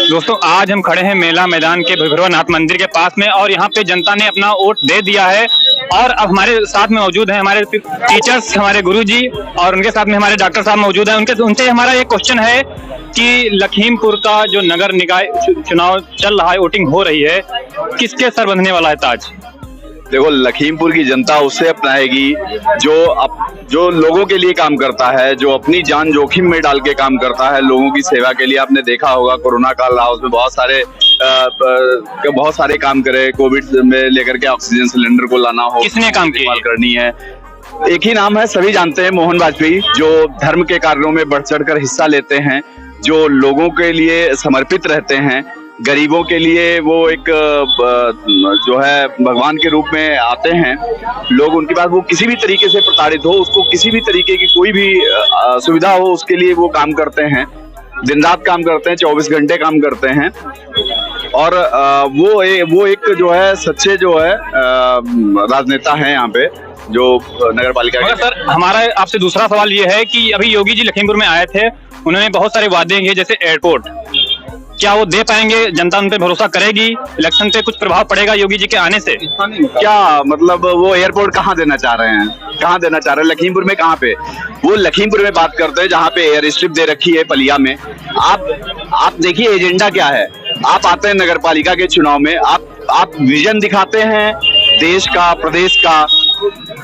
दोस्तों आज हम खड़े हैं मेला मैदान के भैरवनाथ मंदिर के पास में और यहाँ पे जनता ने अपना वोट दे दिया है और अब हमारे साथ में मौजूद हैं हमारे टीचर्स, हमारे गुरुजी और उनके साथ में हमारे डॉक्टर साहब मौजूद हैं। उनसे हमारा एक क्वेश्चन है कि लखीमपुर का जो नगर निकाय चुनाव चल रहा है, वोटिंग हो रही है, किसके सर बंधने वाला है ताज? देखो, लखीमपुर की जनता उससे अपनाएगी जो लोगों के लिए काम करता है, जो अपनी जान जोखिम में डाल के काम करता है लोगों की सेवा के लिए। आपने देखा होगा कोरोना काल रहा, उसमें बहुत सारे काम करे। कोविड में लेकर के ऑक्सीजन सिलेंडर को लाना हो, किसने काम किया करनी है, एक ही नाम है, सभी जानते हैं, मोहन वाजपेयी, जो धर्म के कार्यों में बढ़ चढ़ कर हिस्सा लेते हैं, जो लोगों के लिए समर्पित रहते हैं, गरीबों के लिए वो एक जो है भगवान के रूप में आते हैं। लोग उनके पास वो किसी भी तरीके से प्रताड़ित हो, उसको किसी भी तरीके की कोई भी सुविधा हो, उसके लिए वो काम करते हैं, दिन रात काम करते हैं, 24 घंटे काम करते हैं। और वो एक जो है सच्चे जो है राजनेता है यहाँ पे जो नगर पालिका। मगर सर हमारा आपसे दूसरा सवाल ये है कि अभी योगी जी लखीमपुर में आए थे, उन्होंने बहुत सारे वादे किए जैसे एयरपोर्ट, क्या वो दे पाएंगे? जनता उन पे भरोसा करेगी? इलेक्शन पे कुछ प्रभाव पड़ेगा योगी जी के आने से? क्या मतलब वो एयरपोर्ट कहाँ देना चाह रहे हैं? कहाँ देना चाह रहे हैं? लखीमपुर में कहाँ पे? वो लखीमपुर में बात करते हैं जहाँ पे एयर स्ट्रिप दे रखी है पलिया में। आप देखिए एजेंडा क्या है। आप आते हैं नगर पालिका के चुनाव में, आप विजन दिखाते हैं देश का, प्रदेश का।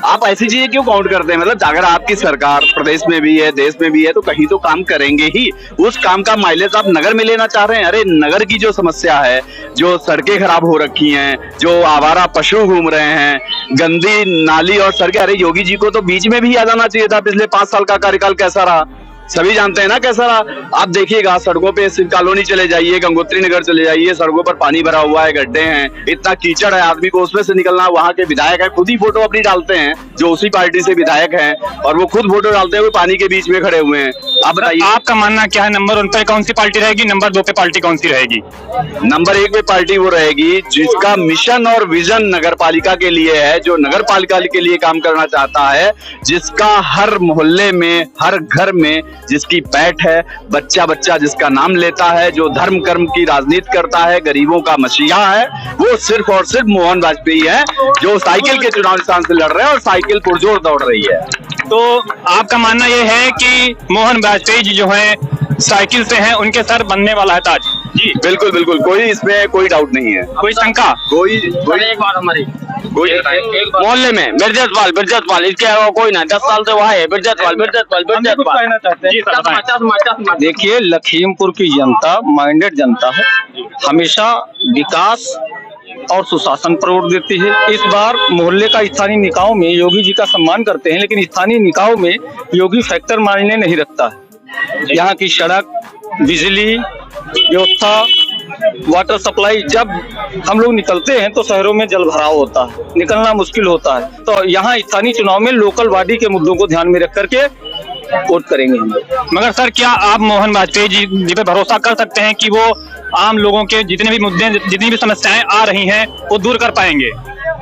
आप ऐसी चीजें क्यों काउंट करते हैं? मतलब अगर आपकी सरकार प्रदेश में भी है, देश में भी है, तो कहीं तो काम करेंगे ही। उस काम का माइलेज आप नगर में लेना चाह रहे हैं। अरे नगर की जो समस्या है, जो सड़कें खराब हो रखी हैं, जो आवारा पशु घूम रहे हैं, गंदी नाली और सड़कें, अरे योगी जी को तो बीच में भी आ जाना चाहिए था। पिछले 5 साल का कार्यकाल कैसा रहा सभी जानते हैं ना कैसा रहा। आप देखिएगा सड़कों पे सिर्फ कॉलोनी चले जाइए, गंगोत्री नगर चले जाइए, सड़कों पर पानी भरा हुआ है, गड्ढे हैं, इतना कीचड़ है, आदमी को उसमें से निकलना। वहाँ के विधायक है, खुद ही फोटो अपनी डालते हैं, जो उसी पार्टी से विधायक हैं, और वो खुद फोटो डालते हुए पानी के बीच में खड़े हुए हैं। आप बताइए आपका मानना क्या है? नंबर 1 पे कौन सी पार्टी रहेगी, नंबर 2 पे पार्टी कौन सी रहेगी? नंबर 1 पे पार्टी वो रहेगी जिसका मिशन और विजन नगर पालिका के लिए है, जो नगर पालिका के लिए काम करना चाहता है, जिसका हर मोहल्ले में, हर घर में जिसकी पैठ है, बच्चा जिसका नाम लेता है, जो धर्म कर्म की राजनीति करता है, गरीबों का मसीहा है, वो सिर्फ और सिर्फ मोहन वाजपेयी है, जो साइकिल के चुनाव निशान से लड़ रहे हैं और साइकिल पुरजोर दौड़ रही है। तो आपका मानना ये है कि मोहन वाजपेयी जी जो है साइकिल से हैं, उनके सर बनने वाला है ताज? जी बिल्कुल बिल्कुल, कोई इसमें कोई डाउट नहीं है, कोई शंका? कोई एक बात हमारी मोहल्ले में बिरजतपाल इसके अलावा कोई ना, 10 साल से वहाँ है बिरजतपाल। देखिए, लखीमपुर की जनता माइंडेड जनता है, हमेशा विकास और सुशासन पर वोट देती है। इस बार मोहल्ले का स्थानीय निकायों में योगी जी का सम्मान करते हैं, लेकिन स्थानीय निकायों में योगी फैक्टर मायने नहीं रखता है। यहाँ की सड़क, बिजली व्यवस्था, वाटर सप्लाई, जब हम लोग निकलते हैं तो शहरों में जल भराव होता है, निकलना मुश्किल होता है। तो यहाँ स्थानीय चुनाव में लोकल बॉडी के मुद्दों को ध्यान में रख करके वोट करेंगे हम लोग। मगर सर क्या आप मोहन वाजपेयी जी पे भरोसा कर सकते हैं कि वो आम लोगों के जितने भी मुद्दे, जितनी भी समस्याएं आ रही हैं, वो दूर कर पाएंगे?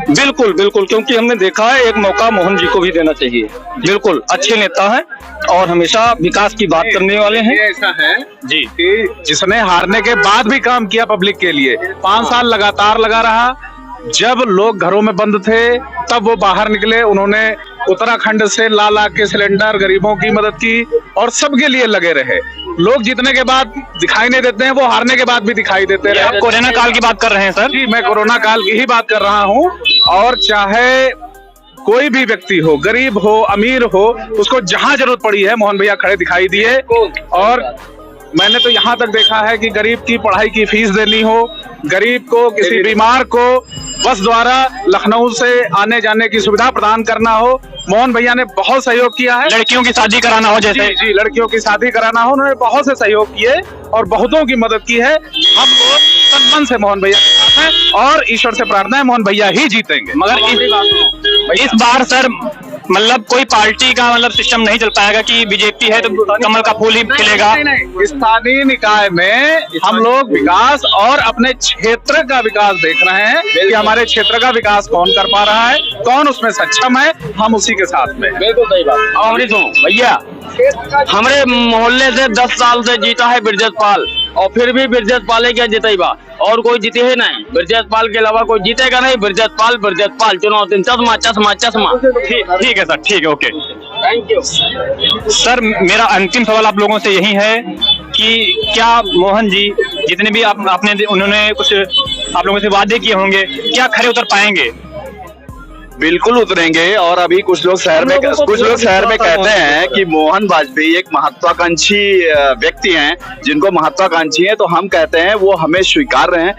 बिल्कुल बिल्कुल, क्योंकि हमने देखा है एक मौका मोहन जी को भी देना चाहिए। बिल्कुल अच्छे नेता हैं और हमेशा विकास की बात करने वाले हैं। ऐसा है जी कि जिसने हारने के बाद भी काम किया पब्लिक के लिए, 5 साल लगातार लगा रहा। जब लोग घरों में बंद थे तब वो बाहर निकले, उन्होंने उत्तराखंड से ला के सिलेंडर गरीबों की मदद की और सबके लिए लगे रहे। लोग जीतने के बाद दिखाई नहीं देते हैं, वो हारने के बाद भी दिखाई देते रहे। आप कोरोना काल की बात कर रहे हैं सर? जी, मैं कोरोना काल की ही बात कर रहा हूँ। और चाहे कोई भी व्यक्ति हो, गरीब हो, अमीर हो, उसको जहां जरूरत पड़ी है मोहन भैया खड़े दिखाई दिए। और मैंने तो यहाँ तक देखा है कि गरीब की पढ़ाई की फीस देनी हो, गरीब को, किसी बीमार को बस द्वारा लखनऊ से आने जाने की सुविधा प्रदान करना हो, मोहन भैया ने बहुत सहयोग किया है। लड़कियों की शादी कराना हो जैसे? जी, लड़कियों की शादी कराना हो, उन्होंने बहुत से सहयोग किए और बहुतों की मदद की है। हम लोग तन मन से मोहन भैया के साथ हैं और ईश्वर से प्रार्थना है मोहन भैया ही जीतेंगे। मगर इस बार सर मतलब कोई पार्टी का मतलब सिस्टम नहीं चल पाएगा कि बीजेपी है तो कमल का फूल ही खिलेगा? स्थानीय निकाय में हम लोग विकास और अपने क्षेत्र का विकास देख रहे हैं कि हमारे क्षेत्र का विकास कौन कर पा रहा है, कौन उसमें सक्षम है, हम उसी के साथ में। बिल्कुल सही बात। भैया हमारे मोहल्ले से 10 साल से जीता है बिरजतपाल, और फिर भी ब्रजेश पाल क्या जीतेगा, और कोई जीते ही नहीं। ब्रजेश पाल के अलावा कोई जीतेगा नहीं। ब्रजेश पाल चुनाव दिन चश्मा चश्मा चश्मा। ठीक है सर, ठीक है, ओके। थैंक यू सर, मेरा अंतिम सवाल आप लोगों से यही है कि क्या मोहन जी जितने भी आपने उन्होंने कुछ आप लोगों से वादे किए होंगे, क्या खरे उतर पाएंगे? बिल्कुल उतरेंगे। और अभी कुछ लोग शहर में कहते हैं कि मोहन वाजपेयी एक महत्वाकांक्षी व्यक्ति हैं, जिनको महत्वाकांक्षी है, तो हम कहते हैं वो हमें स्वीकार हैं,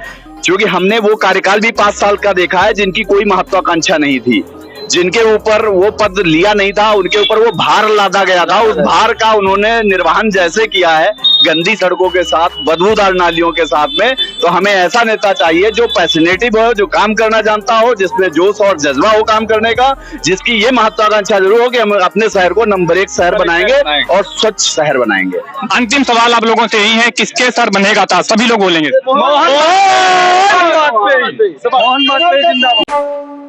क्योंकि हमने वो कार्यकाल भी 5 साल का देखा है जिनकी कोई महत्वाकांक्षा नहीं थी, जिनके ऊपर वो पद लिया नहीं था, उनके ऊपर वो भार लादा गया था। उस भार का उन्होंने निर्वहन जैसे किया है, गंदी सड़कों के साथ, बदबूदार नालियों के साथ में, तो हमें ऐसा नेता चाहिए जो पैशनेटिव हो, जो काम करना जानता हो, जिसमें जोश और जज्बा हो काम करने का, जिसकी ये महत्वाकांक्षा जरूर हो कि हम अपने शहर को नंबर 1 शहर बनाएंगे और स्वच्छ शहर बनाएंगे। अंतिम सवाल आप लोगों से यही है, किसके सर बनेगा ताज? सभी लोग बोलेंगे मोहन वाजपेयी जिंदाबाद।